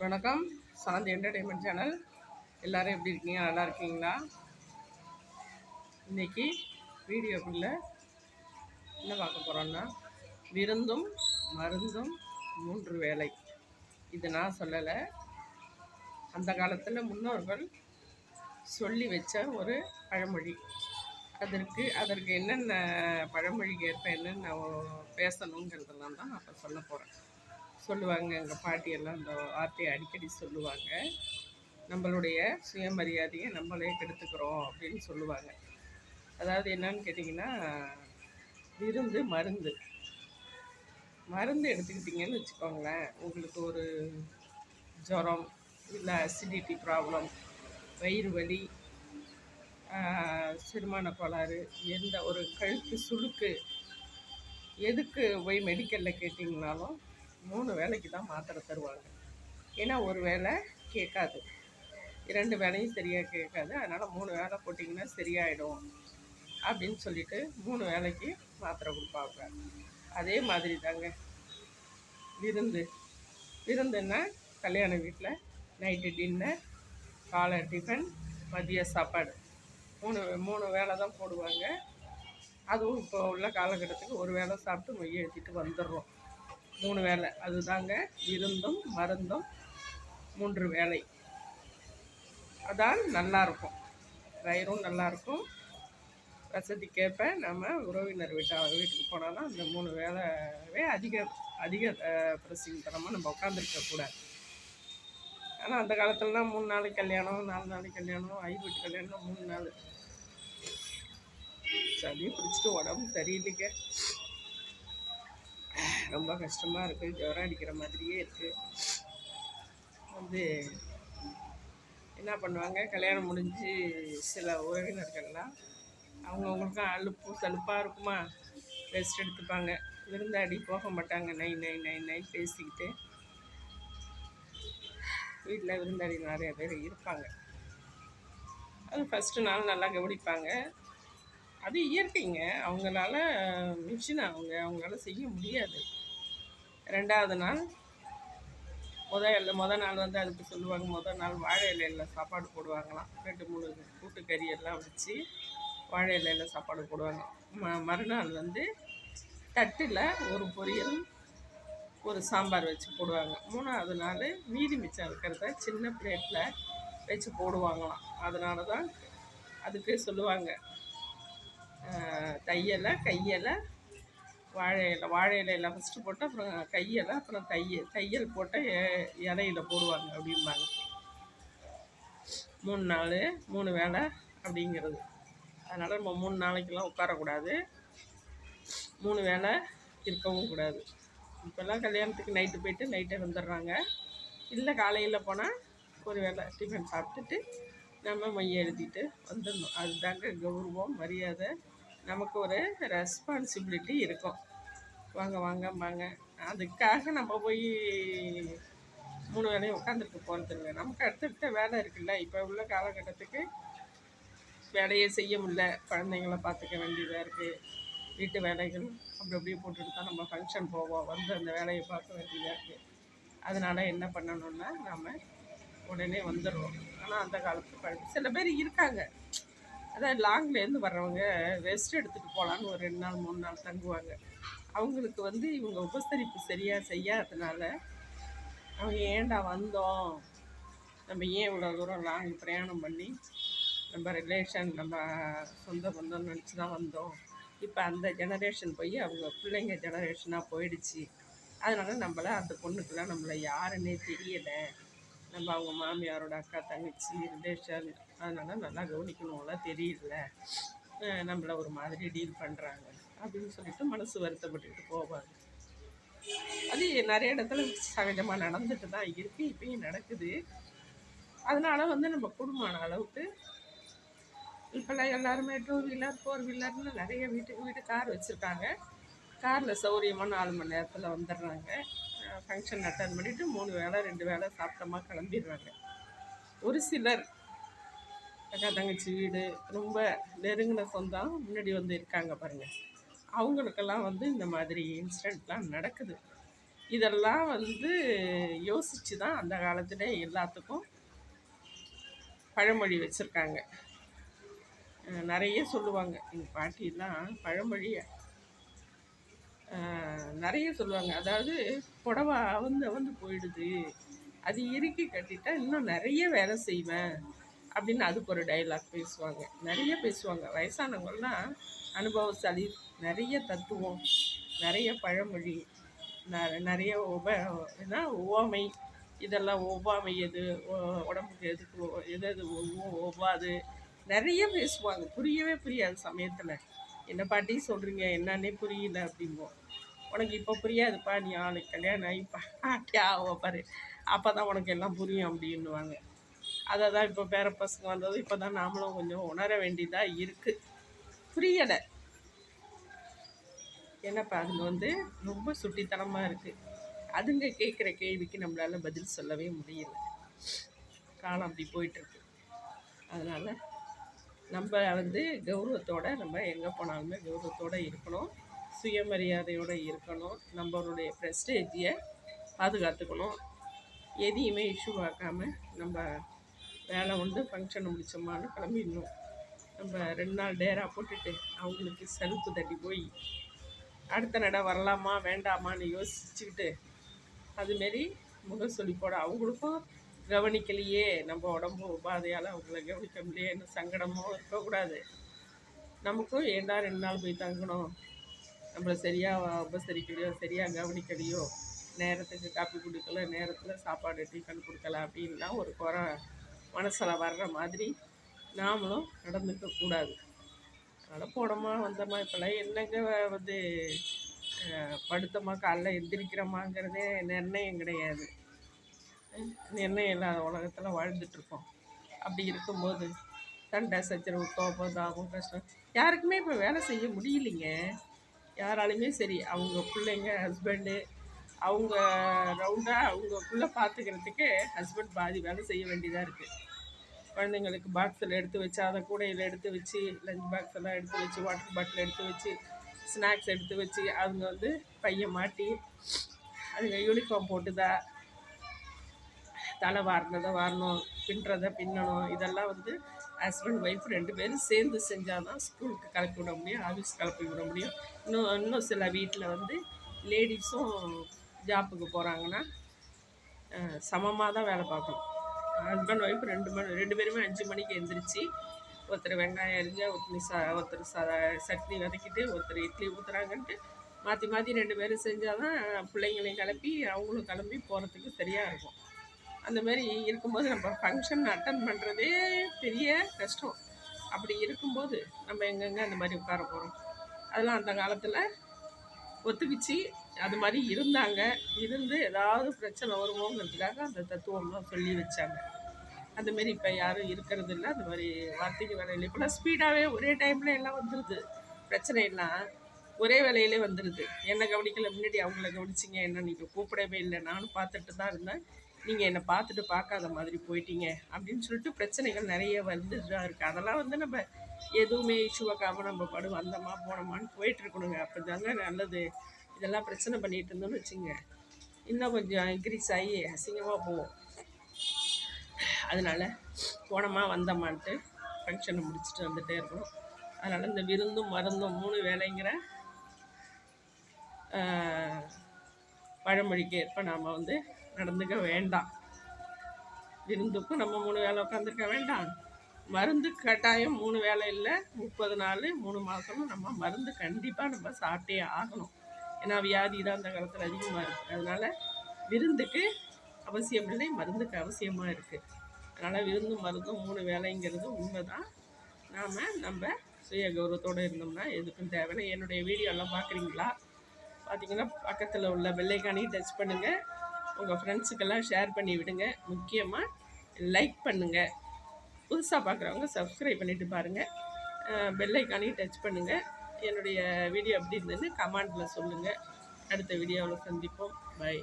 வணக்கம். சாந்தி entertainment channel. எல்லோரும் எப்படி இருக்கீங்க? நல்லா இருக்கீங்களா? இன்றைக்கி வீடியோக்குள்ளே என்ன பார்க்க போகிறோன்னா, விருந்தும் மருந்தும் 3 வேளை. இது நான் சொல்லலை, அந்த காலத்தில் முன்னோர்கள் சொல்லி வச்ச ஒரு பழமொழி. அதற்கு என்னென்ன பழமொழிக்கு ஏற்ப என்னென்ன பேசணுங்கிறதெல்லாம் தான் நான் இப்போ சொல்ல போகிறேன். சொல்லுவாங்க, எங்கள் பாட்டியெல்லாம் அந்த வார்த்தையை அடிக்கடி சொல்லுவாங்க. நம்மளுடைய சுயமரியாதையை நம்மளே கெடுத்துக்கிறோம் அப்படின்னு சொல்லுவாங்க. அதாவது என்னன்னு கேட்டிங்கன்னா, விருந்து மருந்து. மருந்து எடுத்துக்கிட்டிங்கன்னு வச்சுக்கோங்களேன், உங்களுக்கு ஒரு ஜுரம் இல்லை அசிடிட்டி ப்ராப்ளம், வயிறு வலி, செரிமான கோளாறு, எந்த ஒரு கழுத்து சுளுக்கு, எதுக்கு போய் மெடிக்கலில் கேட்டிங்கனாலும் 3 வேளைக்கு தான் மாத்திரை தருவாங்க. ஏன்னா ஒரு வேளை கேட்காது, 2 வேளையும் சரியாக கேட்காது. அதனால் 3 வேளை போட்டிங்கன்னா சரியாயிடும் அப்படின்னு சொல்லிட்டு 3 வேளைக்கு மாத்திரை கொடுப்பாங்க. அதே மாதிரி தாங்க விருந்துன்னா கல்யாண வீட்டில் நைட்டு டின்னர், காலை டிஃபன், மதிய சாப்பாடு 3 வேளை தான் போடுவாங்க. அதுவும் இப்போ உள்ள காலகட்டத்துக்கு ஒரு வேளை சாப்பிட்டு மொய் எழுத்திட்டு வந்துடுறோம். 3 வேளை, அதுதாங்க விருந்தும் மருந்தும் 3 வேளை. அதான் நல்லாயிருக்கும், வயிறும் நல்லாயிருக்கும். வசதிக்கேற்ப நம்ம உறவினர் வீட்டுக்கு போனாலும் அந்த 3 வேளைவே அதிக பிரசிங்கரமாக நம்ம உட்காந்துருக்கக்கூடாது. ஆனால் அந்த காலத்துலலாம் 3 நாளைக்கு கல்யாணம், 4 நாளைக்கு கல்யாணம், வீட்டு கல்யாணம் 3 நாள். சளி பிடிச்சிட்டு உடம்பு சரியில்லைங்க, ரொம்ப கஷ்டமாக இருக்குது. ஜுரம் அடிக்கிற மாதிரியே இருக்குது. என்ன பண்ணுவாங்க, கல்யாணம் முடிஞ்சு சில உறவினர்கள்லாம் அவங்கவுங்களுக்கும் அலுப்பு சலுப்பாக இருக்குமா, ரெஸ்ட் எடுத்துப்பாங்க. விருந்தாடி போக மாட்டாங்க. நை நை நை நை பேசிக்கிட்டு வீட்டில் விருந்தாடி நிறைய பேர் இருப்பாங்க. அது ஃபஸ்ட்டு நாள் நல்லா கவனிப்பாங்க. அது இயற்கைங்க, அவங்களால மிஷின் அவங்களால செய்ய முடியாது. 2வது நாள் முத நாள் அதுக்கு சொல்லுவாங்க, முதல் நாள் வாழை இலையில் சாப்பாடு போடுவாங்களாம். 2-3 கூட்டுக்கறி எல்லாம் வச்சு வாழை இலையில் சாப்பாடு போடுவாங்க. மறுநாள் தட்டில் ஒரு பொரியல், ஒரு சாம்பார் வச்சு போடுவாங்க. 3வது நாள் மீதி மிச்சம் இருக்கிறத சின்ன பிளேட்டில் வச்சு போடுவாங்களாம். அதனால தான் அதுக்கு சொல்லுவாங்க தையலை, கையலை, வாழை இலையில் ஃபஸ்ட்டு போட்டு அப்புறம் கையலை, அப்புறம் தையல் போட்ட இலையில் போடுவாங்க அப்படிம்பாங்க. 3 நாள் 3 வேளை அப்படிங்கிறது. அதனால் நம்ம 3 நாளைக்கெல்லாம் உட்காரக்கூடாது, 3 வேளை இருக்கவும் கூடாது. இப்போல்லாம் கல்யாணத்துக்கு நைட்டு போயிட்டு நைட்டே வந்துடுறாங்க. இல்லை காலையில் போனால் ஒரு வேளை டிஃபன் சாப்பிட்டுட்டு நம்ம மைய எழுதிட்டு வந்துடணும். அதுதாங்க கௌரவம், மரியாதை. நமக்கு ஒரு ரெஸ்பான்சிபிலிட்டி இருக்கும். வாங்கம்பாங்க. அதுக்காக நம்ம போய் 3 வேளையும் உட்காந்துருக்க போகிறதில்ல. நமக்கு அடுத்தடுத்த வேலை இருக்குல்ல. இப்போ உள்ள காலகட்டத்துக்கு வேலையே செய்ய முடியல, குழந்தைங்கள பார்த்துக்க வேண்டியதாக இருக்குது, வீட்டு வேலைகள் அப்படி அப்படியே போட்டுட்டு தான் நம்ம ஃபங்க்ஷன் போவோம், அந்த வேலையை பார்க்க வேண்டியதாக இருக்குது. அதனால் என்ன பண்ணணுன்னா நாம் உடனே வந்துடுறோம். ஆனால் அந்த காலத்து சில பேர் இருக்காங்க, அதாவது லாங்லேருந்து வர்றவங்க ரெஸ்ட் எடுத்துகிட்டு போகலான்னு ஒரு 2 நாள் 3 நாள் தங்குவாங்க. அவங்களுக்கு இவங்க உபசரிப்பு சரியாக செய்யாததுனால அவங்க ஏண்டா வந்தோம், நம்ம ஏன் இவ்வளோ தூரம் லாங் பிரயாணம் பண்ணி நம்ம ரிலேஷன், நம்ம சொந்த பந்தம் நினச்சி தான் வந்தோம். இப்போ அந்த ஜெனரேஷன் போய் அவங்க பிள்ளைங்க ஜெனரேஷனாக போயிடுச்சு. அதனால் அந்த பொண்ணுக்கெல்லாம் நம்மளை யாருன்னே தெரியலை, நம்ம அவங்க மாமியாரோட அக்கா தங்கச்சி ரிலேஷன், அதனால் நல்லா கவனிக்கணும்லாம் தெரியல, நம்மளை ஒரு மாதிரி டீல் பண்ணுறாங்க அப்படின்னு சொல்லிட்டு மனசு வருத்தப்பட்டுக்கிட்டு போவாங்க. அது நிறைய இடத்துல சகஜமாக நடந்துட்டு தான் இருக்குது, இப்பயும் நடக்குது. அதனால் நம்ம குடும்பமான அளவுக்கு இப்போல்லாம் எல்லாருமே 2 வீலர் 4 வீலர்னு நிறைய வீட்டுக்கு கார் வச்சுருக்காங்க. காரில் சௌரியமாக 4 மணி நேரத்தில் வந்துடுறாங்க. ஃபங்க்ஷன் அட்டன் பண்ணிவிட்டு 3 வேளை 2 வேளை சாப்பிட்டோமா கிளம்பிடுறாங்க. ஒரு சிலர் அக்கா தங்கச்சி வீடு, ரொம்ப நெருங்கின சொந்தம் முன்னாடி இருக்காங்க பாருங்கள், அவங்களுக்கெல்லாம் இந்த மாதிரி இன்சிடெண்ட்லாம் நடக்குது. இதெல்லாம் வந்து யோசித்து தான் அந்த காலத்தில் எல்லாத்துக்கும் பழமொழி வச்சுருக்காங்க. நிறைய சொல்லுவாங்க எங்கள் பாட்டிலாம் பழமொழி நிறைய சொல்லுவாங்க. அதாவது புடவை அவந்து போயிடுது, அது இறுக்கி கட்டிட்டா இன்னும் நிறைய வேலை செய்வேன் அப்படின்னு அதுக்கு ஒரு டைலாக் பேசுவாங்க. நிறைய பேசுவாங்க வயசானவங்கள்லாம். அனுபவசாலி, நிறைய தத்துவம், நிறைய பழமொழி, நிறைய உவமை, இதெல்லாம் ஒவ்வாமை எது, உடம்புக்கு எதுக்கு எது எது ஒவ்வாது, நிறைய பேசுவாங்க. புரியவே புரியாது சமயத்தில். என்ன பாட்டி சொல்கிறீங்க என்னன்னே புரியல அப்படிம்போம். உனக்கு இப்போ புரியாதுப்பா, நீ ஆளுக்கு கல்யாணம் ஆகிப்பா ஆட்டியா பாரு, அப்போ தான் உனக்கு எல்லாம் புரியும் அப்படின்னுவாங்க. அதை தான் இப்போ பேர பசங்க வந்தது இப்போ தான் நாமளும் கொஞ்சம் உணர வேண்டியதாக இருக்குது. புரியலை என்னப்பா, அதுங்க வந்து ரொம்ப சுட்டித்தனமாக இருக்குது. அதுங்க கேட்குற கேள்விக்கு நம்மளால் பதில் சொல்லவே முடியல. காலம் அப்படி போயிட்டுருக்கு. அதனால் நம்ம வந்து கௌரவத்தோடு நம்ம எங்கே போனாலுமே கௌரவத்தோடு இருக்கணும், சுயமரியாதையோடு இருக்கணும், நம்மளுடைய ப்ரெஸ்டேஜியை பாதுகாத்துக்கணும். எதையுமே இஷ்யூ ஆக்காமல் நம்ம வேலை உண்டு ஃபங்க்ஷனை முடிச்சோமான்னு கிளம்பிடணும். நம்ம 2 நாள் டேரா போட்டுட்டு அவங்களுக்கு சலுப்பு தட்டி போய் அடுத்த நடை வரலாமா வேண்டாமான்னு யோசிச்சுக்கிட்டு அதுமாரி முகசொலிப்போட அவங்களுக்கும் கவனிக்கலையே, நம்ம உடம்பு உபாதையால் அவங்கள கவனிக்க முடியேன்னு சங்கடமும் இருக்கக்கூடாது. நமக்கும் ஏண்டா 2 நாள் போய் தங்கணும், நம்மளை சரியாக உபசரிக்கலையோ சரியாக கவனிக்கலையோ, நேரத்துக்கு காப்பி கொடுக்கல, நேரத்தில் சாப்பாடு டிஃபன் கொடுக்கல அப்படின்லாம் ஒரு குறை மனசில் வர்ற மாதிரி நாமளும் நடந்துக்கக்கூடாது. அதனால் போனோமா வந்தோமா, இப்போல்லாம் என்னங்க வந்து படுத்தோமா காலைல எந்திரிக்கிறோமாங்கிறதே நிர்ணயம் கிடையாது. நிர்ணயம் இல்லாத உலகத்தில் வாழ்ந்துட்டுருக்கோம். அப்படி இருக்கும்போது சண்டை சச்சரவு கோபம் தாபம் கஷ்டம் யாருக்குமே இப்போ வேலை செய்ய முடியலைங்க. யாராலுமே சரி, அவங்க பிள்ளைங்க ஹஸ்பண்டு அவங்க ரவுண்டாக அவங்கக்குள்ளே பார்த்துக்கிறதுக்கு ஹஸ்பண்ட் பாதி வேலை செய்ய வேண்டியதாக இருக்குது. குழந்தைங்களுக்கு பாக்ஸில் எடுத்து வச்சு, அதை கூடையில் எடுத்து வச்சு, லஞ்ச் பாக்ஸ் எல்லாம் எடுத்து வச்சு, வாட்டர் பாட்டில் எடுத்து வச்சு, ஸ்நாக்ஸ் எடுத்து வச்சு, அவங்க வந்து பையன் மாட்டி அதுங்க யூனிஃபார்ம் போட்டுதா, தலை வாரினதை வாரணும், பின்னுறதை பின்னணும். இதெல்லாம் வந்து ஹஸ்பண்ட் ஒய்ஃப் 2 பேரும் சேர்ந்து செஞ்சால் தான் ஸ்கூலுக்கு கிளப்பி விட முடியும், ஆஃபீஸ் கிளப்பி விட முடியும். இன்னும் சில வீட்டில் வந்து லேடிஸும் ஜாப்புக்கு போகிறாங்கன்னா சமமாக தான் வேலை பார்க்கணும். ஹஸ்பண்ட் ஒய்ஃப் 2 பேருமே 5 மணிக்கு எழுந்திரிச்சு, ஒருத்தர் வெங்காயம் அரிஞ்சா, ஒருத்தர் சட்னி வதக்கிட்டு, ஒருத்தர் இட்லி ஊற்றுறாங்கன்ட்டு மாற்றி மாற்றி 2 பேரும் செஞ்சால் தான் பிள்ளைங்களையும் கிளப்பி அவங்களும் கிளம்பி போகிறதுக்கு சரியாக இருக்கும். அந்தமாரி இருக்கும்போது நம்ம ஃபங்க்ஷன் அட்டன் பண்ணுறதே பெரிய கஷ்டம். அப்படி இருக்கும்போது நம்ம எங்கெங்கே அந்த மாதிரி உட்கார போகிறோம்? அதெல்லாம் அந்த காலத்தில் ஒத்துக்கிச்சு அது மாதிரி இருந்தாங்க. இருந்து ஏதாவது பிரச்சனை வருமோங்கிறதுக்காக அந்த தத்துவம்லாம் சொல்லி வச்சாங்க. அந்தமாரி இப்போ யாரும் இருக்கிறது இல்லை. அந்த மாதிரி வார்த்தைக்கு வேலையில் இப்போலாம் ஸ்பீடாகவே ஒரே டைமில் எல்லாம் வந்துடுது. பிரச்சனை எல்லாம் ஒரே வேலையிலே வந்துடுது. என்னை கவனிக்கலை, முன்னாடி அவங்கள கவனிச்சிங்க, என்ன நீங்கள் கூப்பிடவே இல்லை, நானும் பார்த்துட்டு தான் இருந்தேன், நீங்கள் என்னை பார்த்துட்டு பார்க்காத மாதிரி போயிட்டீங்க அப்படின்னு சொல்லிட்டு பிரச்சனைகள் நிறைய வந்துட்டு தான் இருக்குது. அதெல்லாம் வந்து நம்ம எதுவுமே இஷ்யூவாக்காமல் நம்ம வந்தோமா போனோமான்னு போயிட்டுருக்கணுங்க. அப்போ தாங்க நல்லது. இதெல்லாம் பிரச்சனை பண்ணிகிட்டு இருந்தோம்னு வச்சுங்க, இன்னும் கொஞ்சம் இன்க்ரீஸ் ஆகி அசிங்கமாக போவோம். அதனால் போனோமா வந்தோமான்ட்டு ஃபங்க்ஷனை முடிச்சுட்டு வந்துகிட்டே இருக்கணும். அதனால் இந்த விருந்தும் மருந்தும் 3 வேலைங்கிற பழமொழிக்கு ஏற்ப நாம் வந்து நடந்துக்க வேண்டாம். விருந்துக்கும் நம்ம 3 வேலை உட்காந்துருக்க வேண்டாம். மருந்து கட்டாயம் 3 வேலை இல்லை, 30 நாள் 3 மாதமும் நம்ம மருந்து கண்டிப்பாக நம்ம சாப்பிட்டே ஆகணும். ஏன்னா வியாதி தான் அந்த காலத்தில் அதிகமாக இருக்குது. அதனால் விருந்துக்கு அவசியம் இல்லை, மருந்துக்கு அவசியமாக இருக்குது. அதனால் விருந்தும் மருந்தும் 3 வேலைங்கிறது உண்மை தான். நம்ம சுய கௌரவத்தோடு இருந்தோம்னா எதுக்கும் தேவையில்லை. என்னுடைய வீடியோலாம் பார்க்குறீங்களா? பார்த்திங்கன்னா பக்கத்தில் உள்ள பெல்லைக்கானையும் டச் பண்ணுங்கள். உங்கள் ஃப்ரெண்ட்ஸுக்கெல்லாம் ஷேர் பண்ணி விடுங்க. முக்கியமாக லைக் பண்ணுங்கள். புதுசாக பார்க்குறவங்க சப்ஸ்கிரைப் பண்ணிவிட்டு பாருங்கள். பெல்லைக்கானையும் டச் பண்ணுங்கள். என்னுடைய வீடியோ எப்படி இருந்ததுன்னு கமெண்டில் சொல்லுங்கள். அடுத்த வீடியோவில் சந்திப்போம். பை.